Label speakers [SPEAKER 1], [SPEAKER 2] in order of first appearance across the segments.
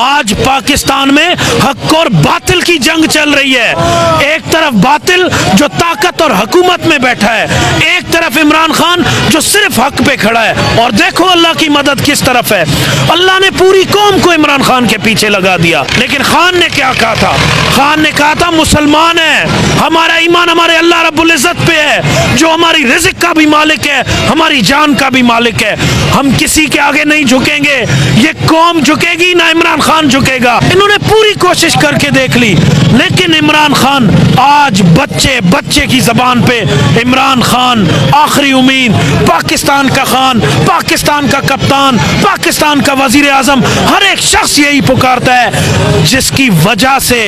[SPEAKER 1] आज पाकिस्तान में हक और बातिल की जंग चल रही है। एक तरफ बातिल जो ताकत और हुकूमत में बैठा है, एक तरफ इमरान खान जो सिर्फ हक पे खड़ा है। और देखो अल्लाह की मदद किस तरफ है। अल्लाह ने पूरी कौम को इमरान खान के पीछे लगा दिया। लेकिन खान ने क्या कहा था? खान ने कहा था मुसलमान है, हमारा ईमान हमारे अल्लाह रब्बुल इज्जत पे है, जो हमारी रिज़्क़ का भी मालिक है, हमारी जान का भी मालिक है। हम किसी के आगे नहीं झुकेंगे। ये कौम झुकेगी ना इमरान खान झुकेगा। इन्होंने पूरी कोशिश करके देख ली, लेकिन इमरान खान आज बच्चे बच्चे की जबान पे इमरान खान आखिरी उम्मीद, पाकिस्तान का खान, पाकिस्तान का कप्तान, पाकिस्तान का वजीर आजम, हर एक शख्स यही पुकारता है, जिसकी वजह से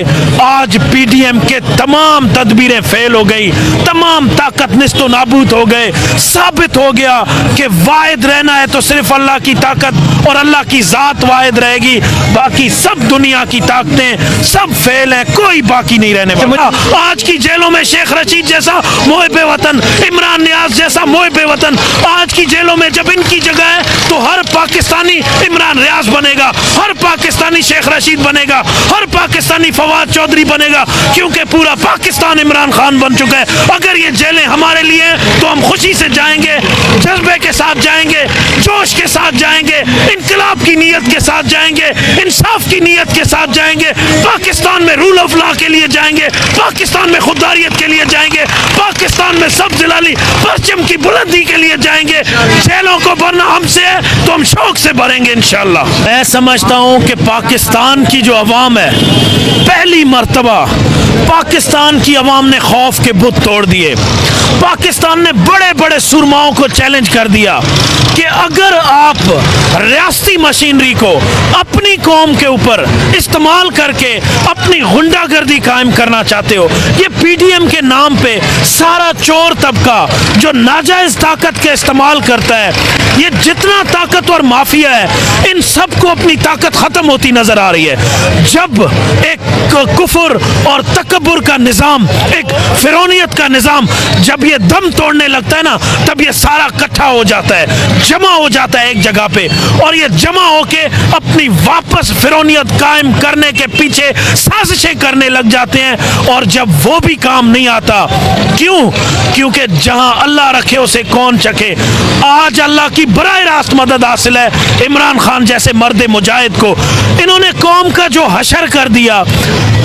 [SPEAKER 1] आज पीडीएम के तमाम तदबीरें फेल हो गई, तमाम ताकत निस्तो नाबूद हो गए। साबित हो गया कि वाहिद रहना है तो सिर्फ अल्लाह की ताकत और अल्लाह की जात वाहिद रहेगी, बाकी सब दुनिया की ताकतें सब फेल हैं, कोई बाकी नहीं रहने वाला। आज की जेलों में शेख रशीद जैसा मोहिब वतन, इमरान नियाज जैसा मोहिब वतन आज की जेलों में जब इनकी जगह है तो हर पाकिस्तानी इमरान रियाज बनेगा, हर पाकिस्तानी शेख रशीद बनेगा, हर पाकिस्तानी फवाद चौधरी बनेगा, क्योंकि पूरा पाकिस्तान इमरान खान बन चुका है। अगर ये जेलें हमारे लिए तो हम खुशी से जाएंगे, जज्बे के साथ जाएंगे, जोश के साथ जाएंगे, इनकलाब की नीयत के साथ जाएंगे, इंसाफ की नीयत के साथ जाएंगे, पाकिस्तान में रूल ऑफ लॉ के लिए जाएंगे, पाकिस्तान में खुददारियत के लिए जाएंगे, पाकिस्तान में सब जिलाली परचम की बुलंदी के लिए जाएंगे। जेलों को भरना हमसे है तो हम शौक से भरेंगे इंशाअल्लाह। मैं समझता हूं कि पाकिस्तान की जो अवाम है, पहली मर्तबा पाकिस्तान की अवाम ने खौफ के बुत तोड़ दिए। पाकिस्तान ने बड़े बड़े सुरमाओं को चैलेंज कर दिया कि अगर आप रियासती मशीनरी को अपनी कौम के ऊपर इस्तेमाल करके अपनी गुंडागर्दी कायम करना चाहते हो, ये पीडीएम के नाम पे सारा चोर तबका जो नाजायज ताकत का इस्तेमाल करता है, ये जितना ताकतवर माफिया है, इन सबको अपनी ताकत खत्म होती नजर आ रही है। जब एक कुफर और तकब्बुर का निजाम, एक फिरौनियत का निजाम जब ये दम तोड़ने लगता है ना, तब ये सारा इकट्ठा हो जाता है, जमा हो जाता है एक जगह पे, और ये जमा होके अपनी वापस फिरौनियत कायम करने के पीछे साजिशें करने लग जाते हैं। और जब वो भी काम नहीं आता, क्यों? क्योंकि जहां अल्लाह रखे उसे कौन चखे। आज अल्लाह की बराह रास्त मदद हासिल है इमरान खान जैसे मर्द मुजाहिद को। इन्होंने कौम का जो हशर कर दिया।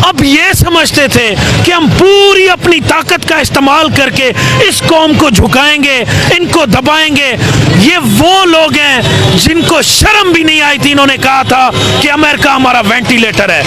[SPEAKER 1] अब ये समझते थे कि हम पूरी अपनी ताकत का इस्तेमाल करके इस कौम को झुकाएंगे, इनको दबाएंगे। ये वो लोग हैं जिनको शर्म भी नहीं आई थी। इन्होंने कहा था कि अमेरिका हमारा वेंटिलेटर है,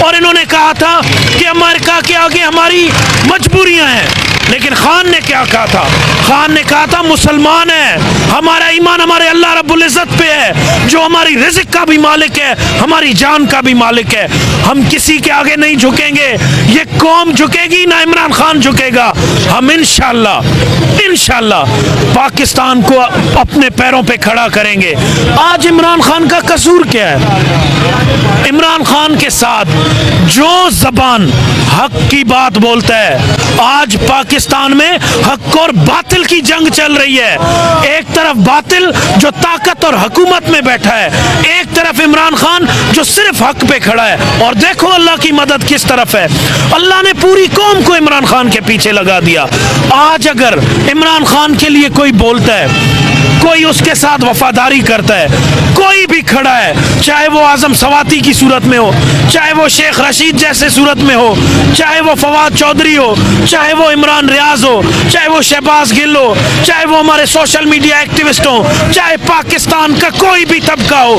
[SPEAKER 1] और इन्होंने कहा था कि अमेरिका के आगे हमारी मजबूरियां हैं। लेकिन खान ने क्या कहा था? खान ने कहा था मुसलमान है, हमारा ईमान हमारे अल्लाह रब्बुल इज्जत पे है, जो हमारी रिज़्क़ का भी मालिक है, हमारी जान का भी मालिक है। हम किसी के आगे नहीं झुकेंगे। ये कौम झुकेगी ना इमरान खान झुकेगा। हम इंशाअल्लाह पाकिस्तान को अपने पैरों पे खड़ा करेंगे। आज इमरान खान का कसूर क्या है? इमरान खान के साथ जो जबान हक की बात बोलता है, आज पाकिस्तान में हक और बातिल की जंग चल रही है। एक तरफ बातिल जो ताकत और हुकूमत में बैठा है, एक तरफ इमरान खान जो सिर्फ हक पे खड़ा है। और देखो अल्लाह की मदद किस तरफ है। अल्लाह ने पूरी कौम को इमरान खान के पीछे लगा दिया। आज अगर इमरान खान के लिए कोई बोलता है, कोई उसके साथ वफादारी करता है, कोई भी खड़ा है, चाहे वो आजम सवाती की सूरत में हो, चाहे वो शेख रशीद जैसे सूरत में हो, चाहे वो फवाद चौधरी हो, चाहे वो इमरान रियाज हो, चाहे वो शहबाज गिल हो, चाहे वो हमारे सोशल मीडिया एक्टिविस्ट हो, चाहे पाकिस्तान का कोई भी तबका हो,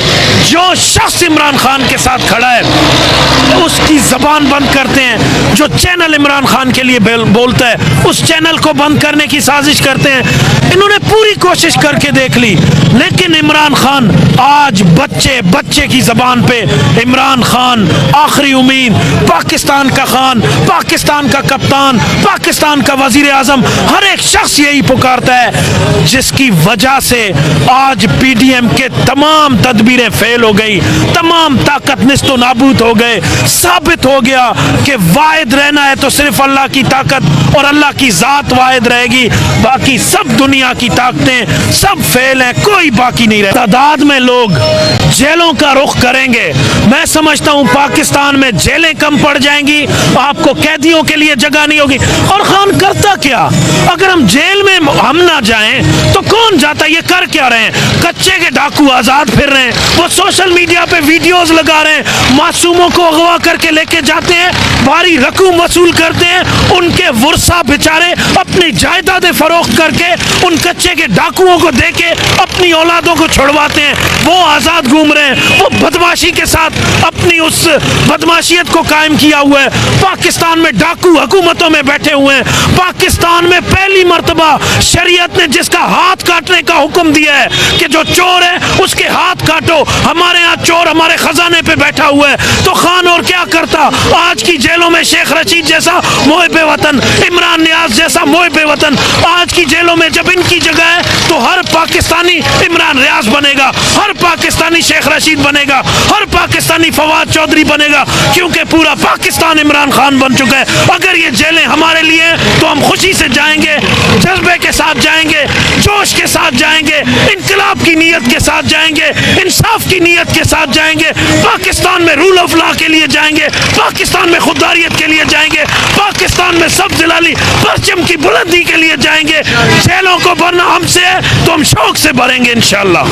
[SPEAKER 1] जो शख्स इमरान खान के साथ खड़ा है उसकी जबान बंद करते हैं। जो चैनल इमरान खान के लिए बोलता है उस चैनल को बंद करने की साजिश करते हैं। इन्होंने पूरी कोशिश करके देख ली, लेकिन इमरान खान आज बच्चे बच्चे की जबान पे इमरान खान आखिरी उम्मीद, पाकिस्तान का खान, पाकिस्तान का कप्तान, पाकिस्तान का वजीर आजम, हर एक शख्स यही पुकारता है, जिसकी वजह से आज पीडीएम के तमाम तदबीरें फेल हो गई, तमाम ताकत निस्तो नाबूद हो गए। साबित हो गया कि वाहिद रहना है तो सिर्फ अल्लाह की ताकत और अल्लाह की जात वाहिद रहेगी, बाकी सब दुनिया की ताकतें सब फेल हैं, कोई बाकी नहीं रहे। तादाद में लोग जेलों का रुख करेंगे। मैं समझता हूं पाकिस्तान में जेलें कम पड़ जाएंगी, आपको कैदियों के लिए जगह नहीं होगी। और खान करता क्या? अगर हम जेल में हम ना जाएं तो कौन जाता? ये कर क्या रहे हैं? कच्चे के डाकू आजाद फिर रहे हैं, वो सोशल मीडिया पे वीडियोस लगा रहे हैं, मासूमों को अगवा करके लेके जाते हैं, भारी रकूम वसूल करते हैं, उनके वर्सा बेचारे अपनी जायदादें फरोख्त करके उन कच्चे के डाकुओं को देके अपनी औलादों को छुड़वाते हैं। वो आजाद घूम रहे हैं, वो बदमाशी के साथ अपनी उस बदमाशियत को कायम किया हुआ है। पाकिस्तान में डाकू हुकूमतों में बैठे हुए हैं। पाकिस्तान में पहली मर्तबा शरीयत ने जिसका हाथ काटने का हुक्म दिया है कि जो चोर है उसके हाथ काटो, हमारे यहाँ चोर हमारे खजाने पे बैठा हुआ है। तो खान और क्या करता? आज की जेलों में शेख रशीद जैसा मोहिब वतन, इमरान नियाज जैसा मोहिब वतन, आज की जेलों में जब इनकी जगह है तो हर पाकिस्तानी इमरान रियाज बनेगा, हर पाकिस्तानी शेख रशीद बनेगा, हर पाकिस्तानी फवाद चौधरी बनेगा, क्योंकि पूरा पाकिस्तान इमरान खान बन चुका है। अगर ये जेलें हमारे लिए हैं तो हम खुशी से जाएंगे, जज्बे के साथ जाएंगे, जोश के साथ जाएंगे, इनकलाब की नीयत के साथ जाएंगे, इंसाफ की नीयत के साथ जाएंगे, पाकिस्तान में रूल ऑफ लॉ के लिए जाएंगे, पाकिस्तान में खुददारियत के लिए जाएंगे, पाकिस्तान में सब जलाली परचम की बुलंदी के लिए जाएंगे। जेलों को भरना हमसे है तो हम शौक से भरेंगे इंशाअल्लाह।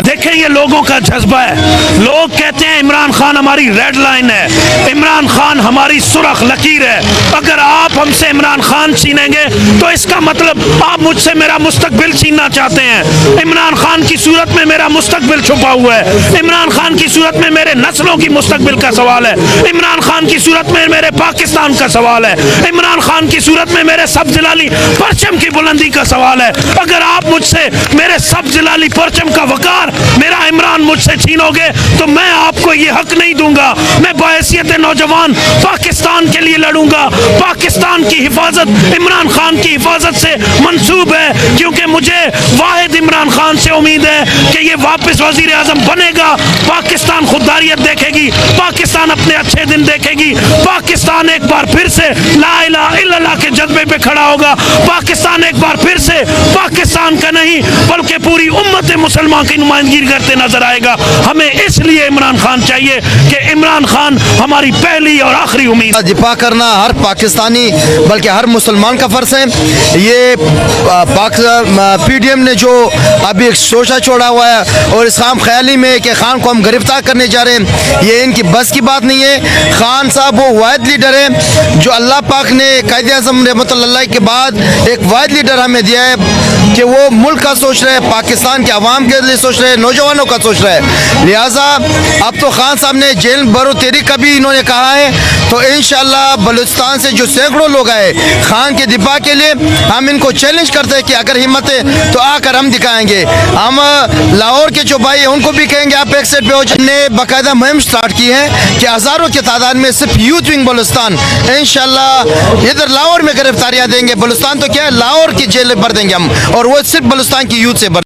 [SPEAKER 1] देखें ये लोगों का जज्बा है। लोग कहते हैं इमरान खान हमारी रेड लाइन है, इमरान खान हमारी सुरख लकीर है। अगर आप हमसे इमरान खान छीनेंगे तो इसका मतलब आप मुझसे मेरा मुस्तकबिल छीनना चाहते हैं। इमरान खान की सूरत में मेरा मुस्तकबिल छुपा हुआ है, इमरान खान की सूरत में मेरे नस्लों की मुस्तकबिल का सवाल है, इमरान खान की सूरत में मेरे पाकिस्तान का सवाल है, इमरान खान की सूरत में मेरे सब जलाली परचम की बुलंदी का सवाल है। अगर आप मुझसे मेरे सब जलाली परचम का वकार, मेरा इमरान मुझसे छीनोगे तो मैं आपको ये हक नहीं दूंगा। मैं बहैसियत नौजवान पाकिस्तान के लिए लड़ूंगा। पाकिस्तान की हिफाजत इमरान खान की हिफाजत से मंसूब है, क्योंकि मुझे वाहिद इमरान खान से उम्मीद है कि ये वापस वजीर आजम बनेगा। पाकिस्तान खुददारियत देखेगी, पाकिस्तान अपने अच्छे दिन देखेगी, पाकिस्तान एक बार फिर से ला इलाहा इल्लल्लाह के जज्बे पे खड़ा होगा। पाकिस्तान एक बार फिर से पाकिस्तान का नहीं बल्कि पूरी उम्मत मुसलमान की नुमाइंदगी करते नजर आएगा। हमें इसलिए इमरान खान चाहिए कि इमरान खान हमारी पहली और आखिरी उम्मीद।
[SPEAKER 2] दिफा करना हर पाकिस्तानी बल्कि हर मुसलमान का फर्ज है। ये PDM ने जो अभी एक शोशा छोड़ा हुआ है और इस खाम ख्याली में कि खान को हम गिरफ्तार करने जा रहे हैं, ये इनकी बस की बात नहीं है। खान साहब वो वाहिद लीडर है जो अल्लाह पाक ने कायदे आज़म रहमतुल्लाह के बाद एक वाहिद लीडर हमें दिया है कि वो मुल्क का सोच रहे हैं, पाकिस्तान के अवाम के लिए सोच रहे हैं, नौजवानों का सोच रहे हैं। लिहाजा अब तो खान साहब ने जेल बरो तेरी का भी इन्होंने कहा है, तो इंशाअल्लाह बलूचिस्तान से जो सैकड़ों लोग आए खान के दिफा के लिए, हम इनको चैलेंज करते हैं कि अगर हिम्मत है तो आकर हम दिखाएंगे। हम लाहौर के जो भाई हैं उनको भी कहेंगे आप एक साइड पे हो। ने बाकायदा मुहिम स्टार्ट की है कि हज़ारों की तादाद में सिर्फ यूथ विंग बलूचिस्तान इंशाअल्लाह इधर लाहौर में गिरफ्तारियाँ देंगे। बलूचिस्तान तो क्या है, लाहौर की जेल भर देंगे हम, और वो सिर्फ बलूचिस्तान की यूथ से भर